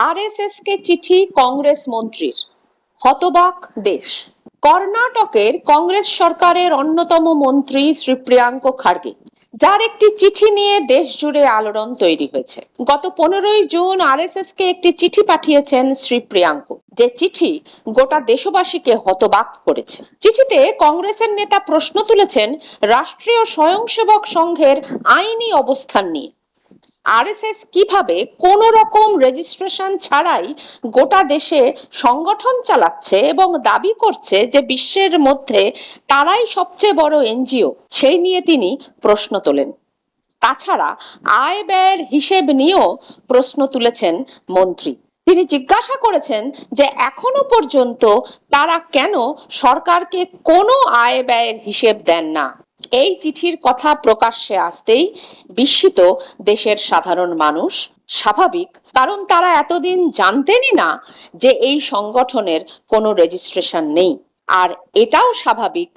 RSS কে চিঠি কংগ্রেস মন্ত্রীর, হতবাক দেশ। কর্ণাটকের কংগ্রেস সরকারের অন্যতম মন্ত্রী শ্রী প্রিয়াঙ্ক খার্গে, যার একটি চিঠি নিয়ে দেশ জুড়ে আলোড়ন তৈরি হয়েছে। গত 15ই জুন আরএসএস কে একটি চিঠি পাঠিয়েছেন শ্রী প্রিয়াঙ্ক, যে চিঠি গোটা দেশবাসীকে হতবাক করেছে। চিঠিতে কংগ্রেসের নেতা প্রশ্ন তুলেছেন রাষ্ট্রীয় স্বয়ংসেবক সংঘের আইনি অবস্থান নিয়ে। আরএসএস কিভাবে কোন রকম রেজিস্ট্রেশন ছাড়াই গোটা দেশে সংগঠন চালাচ্ছে এবং দাবি করছে যে বিশ্বের মধ্যে তারাই সবচেয়ে বড় এনজিও, সেই নিয়ে তিনি প্রশ্ন তোলেন। তাছাড়া আয় ব্যয়ের হিসেব নিয়েও প্রশ্ন তুলেছেন মন্ত্রী। তিনি জিজ্ঞাসা করেছেন যে এখনো পর্যন্ত তারা কেন সরকারকে কোনো আয় ব্যয়ের হিসেব দেন না। এই চিঠির কথা প্রকাশ্যে আসতেই বিস্মিত দেশের সাধারণ মানুষ। স্বাভাবিক, কারণ তারা এতদিন জানতেনই না যে এই সংগঠনের কোনো রেজিস্ট্রেশন নেই। আর এটাও স্বাভাবিক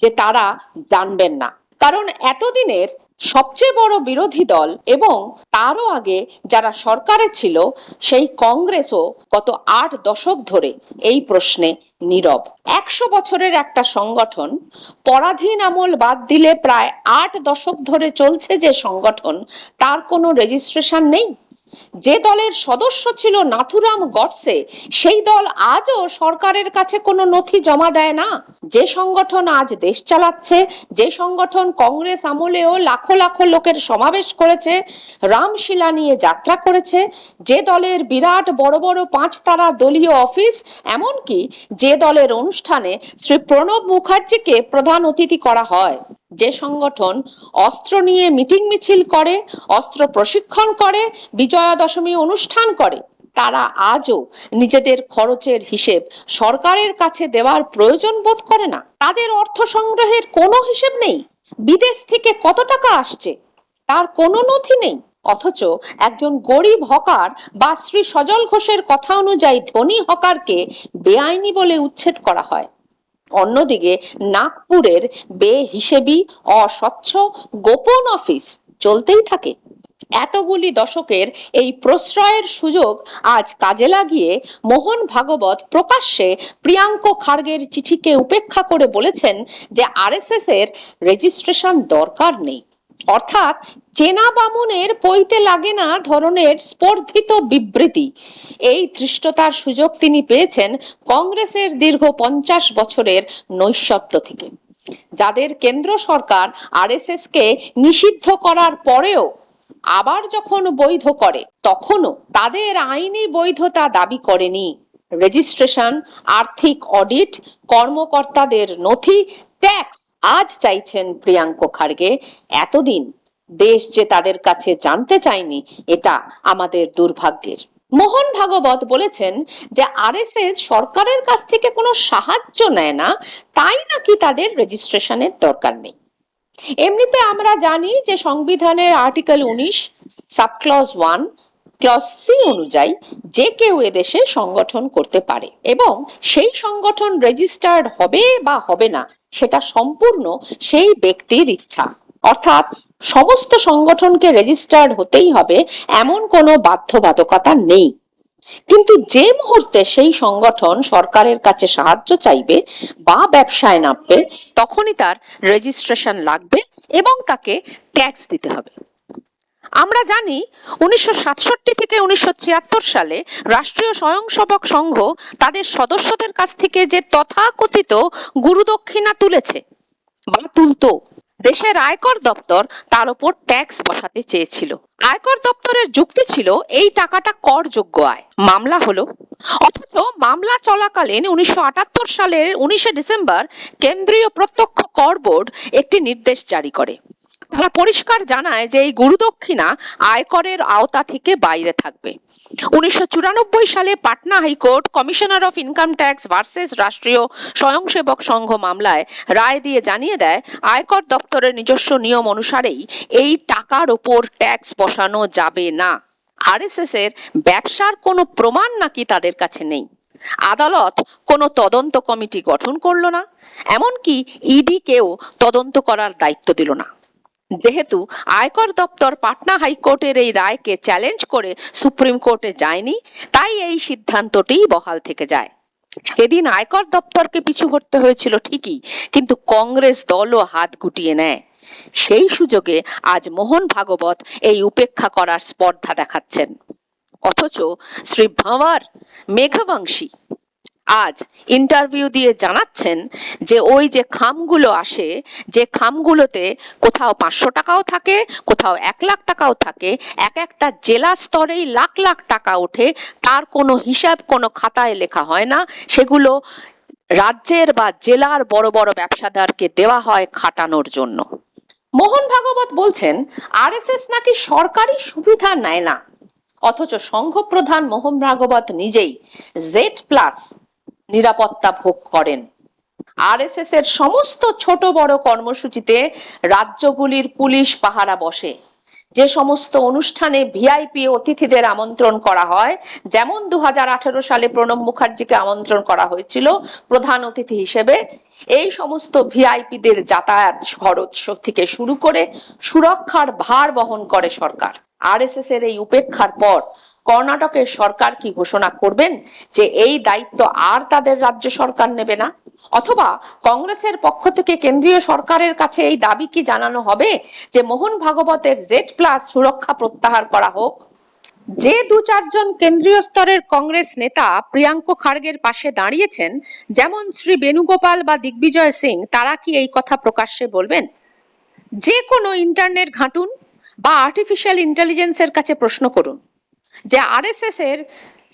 যে তারা জানবেন না, কারণ এতদিনের সবচেয়ে বড় বিরোধী দল এবং তারও আগে যারা সরকারে ছিল সেই কংগ্রেসও গত 8 দশক ধরে এই প্রশ্নে নীরব। 100 বছরের একটা সংগঠন, পরাধীন আমল বাদ দিলে প্রায় 8 দশক ধরে চলছে যে সংগঠন, তার কোনো রেজিস্ট্রেশন নেই। যে দলের সদস্য ছিল নাথুরাম গডসে, সেই দল আজও সরকারের কাছে কোনো নথি জমা দেয় না। যে সংগঠন আজ দেশ চালাচ্ছে, যে সংগঠন কংগ্রেস আমলেও লাখো লাখো লোকের সমাবেশ করেছে, রামশিলা নিয়ে যাত্রা করেছে, যে দলের বিরাট বড় বড় 5 তারা দলীয় অফিস, এমনকি যে দলের অনুষ্ঠানে শ্রী প্রণব মুখার্জিকে প্রধান অতিথি করা হয়, যে সংগঠন অস্ত্র নিয়ে মিটিং মিছিল করে, অস্ত্র প্রশিক্ষণ করে, বিজয়া দশমী অনুষ্ঠান করে, তারা আজও নিজেদের খরচের হিসেব সরকারের কাছে দেওয়ার প্রয়োজন বোধ করে না। তাদের অর্থ সংগ্রহের কোনো হিসেব নেই। বিদেশ থেকে কত টাকা আসছে তার কোনো নথি নেই। অথচ একজন গরিব হকার বা শ্রী সজল ঘোষের কথা অনুযায়ী ধনী হকারকে বেআইনি বলে উচ্ছেদ করা হয়। অন্যদিকে নাগপুরের বেহিসেবি, অস্বচ্ছ, গোপন অফিস চলতেই থাকে। এতগুলি দশকের এই প্রশ্রয়ের সুযোগ আজ কাজে লাগিয়ে মোহন ভাগবত প্রকাশ্যে প্রিয়াঙ্ক খার্গের চিঠিকে উপেক্ষা করে বলেছেন যে আরএসএস এর রেজিস্ট্রেশন দরকার নেই। অর্থাৎ চেনা বামুনের পইতে লাগে না ধরনের স্পর্ধিত বিবৃতি। এই ধৃষ্টতার সুযোগ তিনি পেয়েছেন কংগ্রেসের দীর্ঘ 50 বছরের নৈঃশব্দ থেকে। যাদের কেন্দ্র সরকার আরএসএস কে নিষিদ্ধ করার পরেও আবার যখন বৈধ করে, তখনও তাদের আইনি বৈধতা দাবি করেনি। রেজিস্ট্রেশন, আর্থিক অডিট, কর্মকর্তাদের নথি, ট্যাক্স আজ চাইছেন প্রিয়াঙ্ক খার্গে। এতদিন দেশ যে তাদের কাছে জানতে চায়নি, এটা আমাদের দুর্ভাগ্যের। মোহন ভাগবত বলেছেন যে আরএসএস সরকারের কাছ থেকে কোনো সাহায্য নেয় না, তাই নাকি তাদের রেজিস্ট্রেশনের দরকার নেই। এমনিতে আমরা জানি যে সংবিধানের আর্টিকেল 19 সাবক্লজ 1 ক্লজ সি অনুযায়ী যে কেউ এদেশে সংগঠন করতে পারে এবং সেই সংগঠন রেজিস্টার্ড হবে বা হবে না সেটা সম্পূর্ণ সেই ব্যক্তির ইচ্ছা। অর্থাৎ সমস্ত সংগঠনকে রেজিস্টার্ড হতেই হবে এমন কোনো বাধ্যবাধকতা নেই। কিন্তু যে মুহূর্তে সেই সংগঠন সরকারের কাছে সাহায্য চাইবে বা ব্যবসায় নামবে, তখনই তার রেজিস্ট্রেশন লাগবে এবং তাকে ট্যাক্স দিতে হবে। আমরা জানি 1967 থেকে 1976 সালে রাষ্ট্রীয় স্বয়ংসেবক সংঘ তাদের সদস্যদের কাছ থেকে যে তথাকথিত গুরুদক্ষিণা তুলেছে বা তুলতো, দেশের আয়কর দপ্তর তার উপর ট্যাক্স বসাতে চেয়েছিল। আয়কর দপ্তরের যুক্তি ছিল এই টাকাটা করযোগ্য আয়। মামলা হলো, অথচ মামলা চলাকালীন 1978 সালের 19শে ডিসেম্বর কেন্দ্রীয় প্রত্যক্ষ কর বোর্ড একটি নির্দেশ জারি করে। তারা পরিষ্কার জানায় যে এই গুরুদক্ষিণা আয়করের আওতা থেকে বাইরে থাকবে। 1994 সালে Patna high court commissioner of income tax versus রাষ্ট্রীয় স্বয়ংসেবক সংঘ মামলায় রায় দিয়ে জানিয়ে দেয় আয়কর দপ্তরের নিজস্ব নিয়ম অনুসারেই এই টাকার উপর ট্যাক্স বসানো যাবে না। আরএসএস এর ব্যবসার কোনো প্রমাণ নাকি তাদের কাছে নেই। আদালত কোনো তদন্ত কমিটি গঠন করলো না, এমনকি ইডি কেও তদন্ত করার দায়িত্ব দিল না। যেহেতু আয়কর দপ্তর পাটনা হাইকোর্টের এই রায়কে চ্যালেঞ্জ করে সুপ্রিম কোর্টে যায়নি, তাই এই সিদ্ধান্তটি বহাল থেকে যায়। সেদিন আয়কর দপ্তরকে পিছু হটতে হয়েছিল ঠিকই, কিন্তু কংগ্রেস দলও হাত গুটিয়ে নেয়। সেই সুযোগে আজ মোহন ভাগবত এই উপেক্ষা করার স্পর্ধা দেখাচ্ছেন। অথচ শ্রী ভাঁওয়ার মেঘবংশী আজ ইন্টারভিউ দিয়ে জানাচ্ছেন যে ওই যে খামগুলো আসে, যে খামগুলোতে কোথাও 500 টাকাও থাকে, কোথাও 1 লাখ টাকাও থাকে, এক একটা জেলা স্তরেই লাখ লাখ টাকা ওঠে, তার কোনো হিসাব কোনো খাতায় লেখা হয় না, সেগুলো রাজ্যের বা জেলার বড় বড় ব্যবসাদারকে দেওয়া হয় খাটানোর জন্য। মোহন ভাগবত বলছেন আরএসএস নাকি সরকারি সুবিধা নেয় না, অথচ সংঘ প্রধান মোহন ভাগবত নিজেই Z+ নিরাপত্তা ভোগ করেন। আরএসএস এর সমস্ত ছোট বড় কর্মসূচিতে রাজ্যগুলির পুলিশ পাহারা বসে। যে সমস্ত অনুষ্ঠানে ভিআইপি অতিথিদের আমন্ত্রণ করা হয়, যেমন 2018 সালে প্রণব মুখার্জিকে আমন্ত্রণ করা হয়েছিল প্রধান অতিথি হিসেবে, এই সমস্ত ভিআইপিদের যাতায়াত খরচ থেকে শুরু করে সুরক্ষার ভার বহন করে সরকার। আরএসএস এর এই উপেক্ষার পর কর্ণাটকের সরকার কি ঘোষণা করবেন যে এই দায়িত্ব আর তাদের রাজ্য সরকার নেবে না? অথবা কংগ্রেসের পক্ষ থেকে কেন্দ্রীয় সরকারের কাছে এই দাবি কি জানানো হবে যে মোহন ভাগবতের Z+ সুরক্ষা প্রত্যাহার করা হোক? যে 2-4 জন কেন্দ্রীয় স্তরের কংগ্রেস নেতা প্রিয়াঙ্ক খাড়গের পাশে দাঁড়িয়েছেন, যেমন শ্রী বেণুগোপাল বা দিগ্বিজয় সিং, তারা কি এই কথা প্রকাশ্যে বলবেন? যে কোনো ইন্টারনেট ঘাঁটুন বা আর্টিফিশিয়াল ইন্টেলিজেন্সের কাছে প্রশ্ন করুন যে আরএসএস এর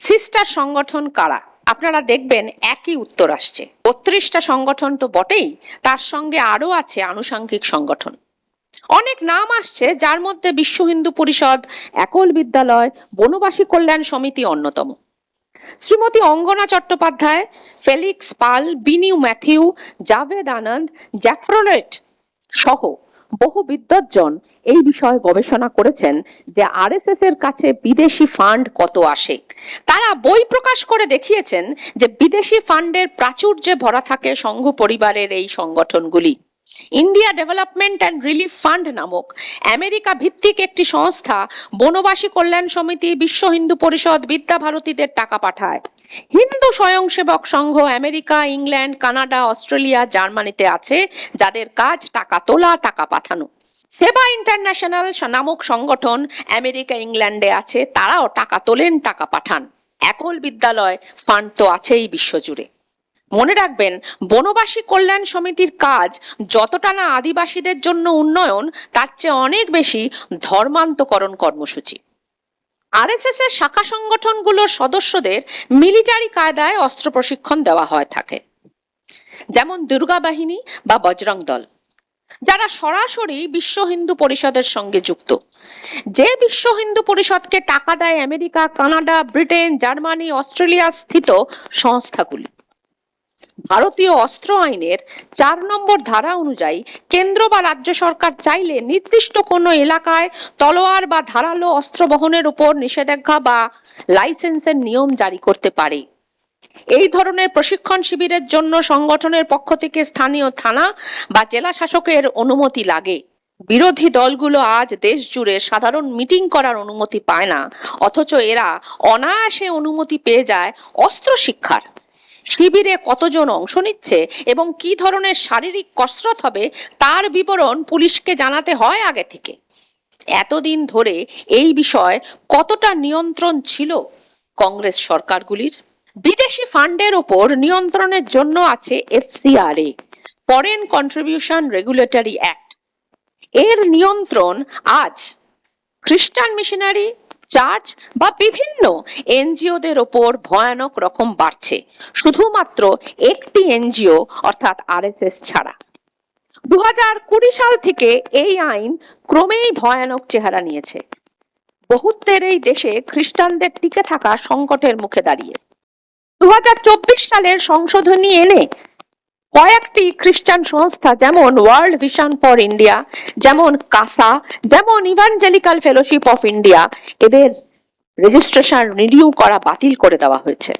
সিস্টার সংগঠন কারা, আপনারা দেখবেন একই উত্তর আসছে। 32টা সংগঠন তো বটেই, তার সঙ্গে আরো আছে আনুষঙ্গিক সংগঠন। অনেক নাম আসছে, যার মধ্যে বিশ্ব হিন্দু পরিষদ, একল বিদ্যালয়, বনবাসী কল্যাণ সমিতি অন্যতম। শ্রীমতী অঙ্গনা চট্টোপাধ্যায়, ফেলিক্স পাল, বিনিউ ম্যাথিউ, জাভেদ আনন্দ, জ্যাফরলেট সহ বহু বিদ্বজ্জন এই বিষয়ে গবেষণা করেছেন যে আরএসএস এর কাছে বিদেশি ফান্ড কত আসে। তারা বই প্রকাশ করে দেখিয়েছেন যে বিদেশি ফান্ডের প্রাচুর্যে ভরা থাকে সংঘ পরিবারের এই সংগঠনগুলি। India development and relief fund নামক আমেরিকা ভিত্তিক একটি সংস্থা বনবাসী কল্যাণ সমিতি, বিশ্ব হিন্দু পরিষদ, বিদ্যাভারতীদের টাকা পাঠায়। হিন্দু স্বয়ংসেবক সংঘ আমেরিকা, ইংল্যান্ড, কানাডা, অস্ট্রেলিয়া, জার্মানিতে আছে, যাদের কাজ টাকা তোলা, টাকা পাঠানো। সেবা ইন্টারন্যাশনাল নামক সংগঠন আমেরিকা, ইংল্যান্ডে আছে, তারাও টাকা তোলেন, টাকা পাঠান। একল বিদ্যালয় ফান্ড তো আছেই বিশ্বজুড়ে। মনে রাখবেন, বনবাসী কল্যাণ সমিতির কাজ যতটা না আদিবাসীদের জন্য উন্নয়ন, তার চেয়ে অনেক বেশি ধর্মান্তকরণ কর্মসূচি। আরএসএস এর শাখা সংগঠনগুলোর সদস্যদের মিলিটারি কায়দায় অস্ত্র প্রশিক্ষণ দেওয়া হয় থাকে, যেমন দুর্গা বাহিনী বা বজরং দল, যারা সরাসরি বিশ্ব হিন্দু পরিষদের সঙ্গে যুক্ত। যে বিশ্ব হিন্দু পরিষদকে টাকা দেয় America, Canada, Britain, Germany, Australia স্থিত সংস্থাগুলি। ভারতীয় অস্ত্র আইনের 4 নম্বর ধারা অনুযায়ী কেন্দ্র বা রাজ্য সরকার চাইলে নির্দিষ্ট কোনো এলাকায় তলোয়ার বা ধারালো অস্ত্র বহনের উপর নিষেধাজ্ঞা বা লাইসেন্সের নিয়ম জারি করতে পারে। এই ধরনের প্রশিক্ষণ শিবিরের জন্য সংগঠনের পক্ষ থেকে স্থানীয় থানা বা জেলা শাসকের অনুমতি লাগে। বিরোধী দলগুলো আজ দেশ জুড়ে সাধারণ মিটিং করার অনুমতি পায় না, অথচ এরা অনায়াসে অনুমতি পেয়ে যায় অস্ত্র শিক্ষার। শিবিরে কতজন অংশ নিচ্ছে এবং কি ধরনের শারীরিক কসরত হবে তার বিবরণ পুলিশকে জানাতে হয় আগে থেকে। এতদিন ধরে এই বিষয় কতটা নিয়ন্ত্রণ ছিল কংগ্রেস সরকারগুলির? বিদেশি ফান্ডের ওপর নিয়ন্ত্রণের জন্য আছে FCRA, foreign contribution regulatory act. এর নিয়ন্ত্রণ আজ খ্রিস্টান মিশনারি, চার্চ বা বিভিন্ন এনজিওদের ওপর ভয়ানক রকম বাড়ছে, শুধুমাত্র একটি এনজিও অর্থাৎ আরএসএস ছাড়া। 2020 সাল থেকে এই আইন ক্রমেই ভয়ানক চেহারা নিয়েছে। বহুত্বের এই দেশে খ্রিস্টানদের টিকে থাকা সংকটের মুখে দাঁড়িয়ে 2024 সালের সংশোধনী এনে কয়েকটি খ্রিস্টান সংস্থা, যেমন ওয়ার্ল্ড ভিশন ফর ইন্ডিয়া, যেমন কাসা, যেমন ইভাঞ্জেলিক্যাল ফেলোশিপ অফ ইন্ডিয়া, এদের রেজিস্ট্রেশন রিনিউ করা বাতিল করে দেওয়া হয়েছে।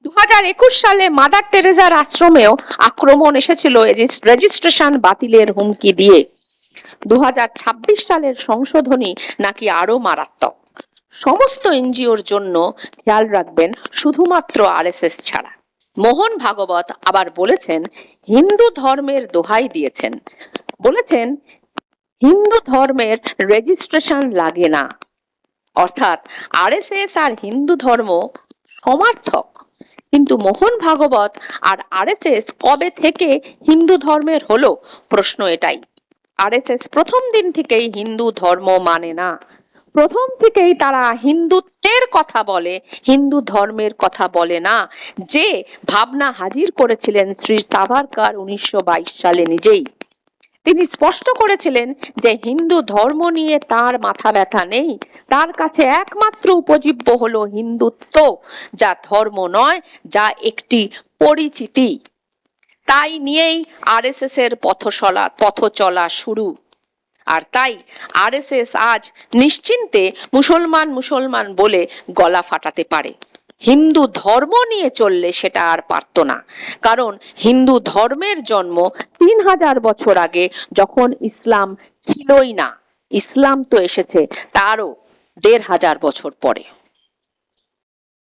2021 সালে মাদার টেরেজার আশ্রমেও আক্রমণ এসেছিল রেজিস্ট্রেশন বাতিলের হুমকি দিয়ে। 2026 সালের সংশোধনী নাকি আরো মারাত্মক। সমস্ত এনজিওর জন্য খেয়াল রাখবেন, শুধুমাত্র আরএসএস ছাড়া। মোহন ভাগবত আবার বলেছেন, হিন্দু ধর্মের দোহাই দিয়েছেন, বলেছেন হিন্দু ধর্মের রেজিস্ট্রেশন লাগে না, অর্থাৎ আরএসএস আর হিন্দু ধর্ম সমার্থক। কিন্তু মোহন ভাগবত আর আরএসএস কবে থেকে হিন্দু ধর্মের হলো? প্রশ্ন এটাই। আরএসএস প্রথম দিন থেকেই হিন্দু ধর্ম মানে না। প্রথম থেকেই তারা হিন্দুত্বের কথা বলে, হিন্দু ধর্মের কথা বলে না, যে ভাবনা হাজির করেছিলেন শ্রী সাভারকর 1922 সালে নিজেই। তিনি স্পষ্ট করেছিলেন যে হিন্দু ধর্ম নিয়ে তার মাথা ব্যথা নেই, তার কাছে একমাত্র উপজীব্য হলো হিন্দুত্ব, যা ধর্ম নয়, যা একটি পরিচিতি। তাই নিয়েই আরএসএস এর পথ চলা শুরু। আর তাই আরএসএস আজ নিশ্চিন্তে মুসলমান বলে গলা ফাটাতে পারে। হিন্দু ধর্ম নিয়ে চললে সেটা আর পারত না, কারণ হিন্দু ধর্মের জন্ম 3000 বছর আগে, যখন ইসলাম ছিলই না। ইসলাম তো এসেছে তারও 1500 বছর পরে।